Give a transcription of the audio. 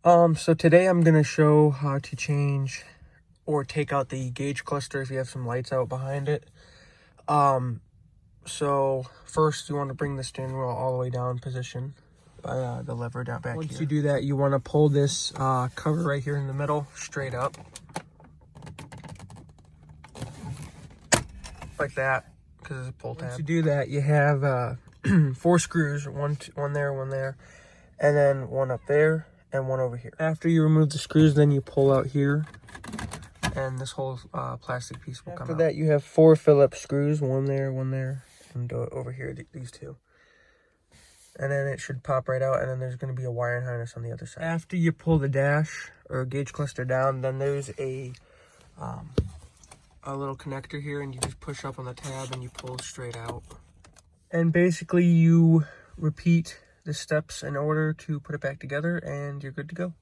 So today I'm going to show how to change or take out the gauge cluster if you have some lights out behind it. So first you want to bring the steering wheel all the way down position by the lever down back here. Once you do that, you want to pull this cover right here in the middle straight up. Like that, because it's a pull tab. Once you do that, you have 4 screws, one there, and then one up there and one over here. After you remove the screws, then you pull out here, and this whole plastic piece will come out. After that, you have 4 Phillips screws, one there, and over here, these 2. And then it should pop right out, and then there's going to be a wiring harness on the other side. After you pull the dash or gauge cluster down, then there's a little connector here, and you just push up on the tab and you pull straight out. And basically you repeat the steps in order to put it back together, and you're good to go.